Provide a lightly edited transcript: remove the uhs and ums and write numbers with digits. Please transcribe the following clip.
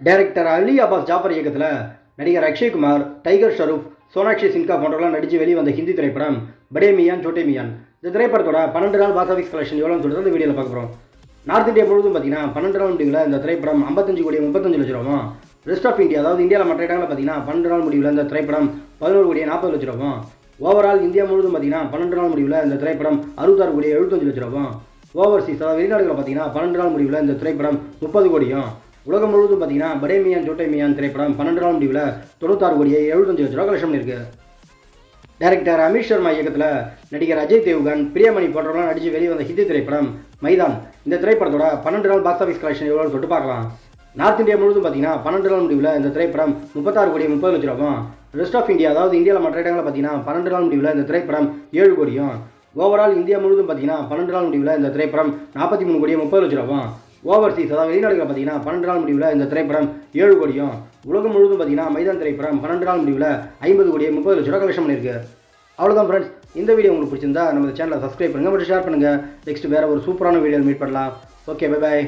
Director அலி Abbas Jaffer இயக்கத்தில் நடிகர் Akshay Kumar, tiger ஷெரூப், Sonakshi Sinha போன்றவர்களாம் நடித்து வெளிவந்த ஹிந்தி திரைப்படம் படே மியான் சோட்டே மியான். இந்த திரைப்படத்தோட 12 நாள் பாக்ஸ் ஆஃபீஸ் கலெக்ஷன் எவ்வளோன்னு சொல்லிட்டு இந்த வீடியோவில் பார்க்க போகிறோம். நார்த் இந்தியா முழுவதும் பார்த்தீங்கன்னா 12 நாள் முடிவில் இந்த திரைப்படம் 55 கோடி 35 லட்ச ரூபாவும், ரெஸ்ட் ஆஃப் இந்தியா அதாவது இந்தியாவில் மற்ற இடங்களில் பார்த்தீங்கன்னா 12 நாள் முடிவில் இந்த திரைப்படம் 11 கோடி 40 லட்ச ரூபாவும், ஓவரால் இந்தியா முழுவதும் பார்த்தீங்கன்னா 12 நாள் முடிவில் இந்த திரைப்படம் 66 கோடி 75 லட்ச ரூபாவும், ஓவர்சீஸ் அதாவது வெளிநாடுகளில் பார்த்தீங்கன்னா 12 நாள் முடிவில் இந்த திரைப்படம் 30 கோடியும், உலகம் முழுவதும் பார்த்தீங்கன்னா படே மியான் சோட்டே மியான் திரைப்படம் 12 நாள் முடிவில் 96 கோடியே 75 லட்ச ரூபா கலெக்ஷன் இருக்கு. டைரக்டர் அமித் சர்மா இயக்கத்தில் நடிகர் அஜய் தேவ்கன், பிரியமணி போன்றவர்களாம் நடித்து வெளிவந்த ஹிந்தி திரைப்படம் மைதான். இந்த திரைப்படத்தோட 12 நாள் பாக்ஸ் ஆஃபீஸ் கலெக்ஷன் எவ்வளோன்னு சொல்லிட்டு பார்க்கலாம். நார்த் இந்தியா முழுவதும் பார்த்தீங்கன்னா 12 நாள் முடிவில் இந்த திரைப்படம் 36 கோடி 30 லட்ச ரூபாயும், ரெஸ்ட் ஆஃப் இந்தியா அதாவது இந்தியாவில் மற்ற இடங்களில் பார்த்தீங்கன்னா 12 நாள் முடிவில் இந்த திரைப்படம் 7 கோடியும், ஓவரால் இந்தியா முழுவதும் பார்த்தீங்கன்னா 12 நாள் முடிவில் இந்த திரைப்படம் 43 கோடி 30 லட்ச ரூபாயும், ஓவர்சீஸ் அதாவது வெளிநாடுகளில் பார்த்தீங்கன்னா 12 நாள் முடிவில் இந்த திரைப்படம் 7 கோடியும், உலகம் முழுவதும் பார்த்தீங்கன்னா மைதான் திரைப்படம் 12 நாள் முடிவில் 50 கோடி 30 லட்ச ரூபா கலெக்ஷன் பண்ணியிருக்கு. அவ்வளோதான் ஃப்ரெண்ட்ஸ், இந்த வீடியோ உங்களுக்கு பிடிச்சிருந்தா நம்ம சேனலை சப்ஸ்கிரைப் பண்ணுங்கள், மற்றும் ஷேர் பண்ணுங்கள். நெக்ஸ்ட் வேறு ஒரு சூப்பரான வீடியோ மீட் பண்ணலாம். Okay, bye bye.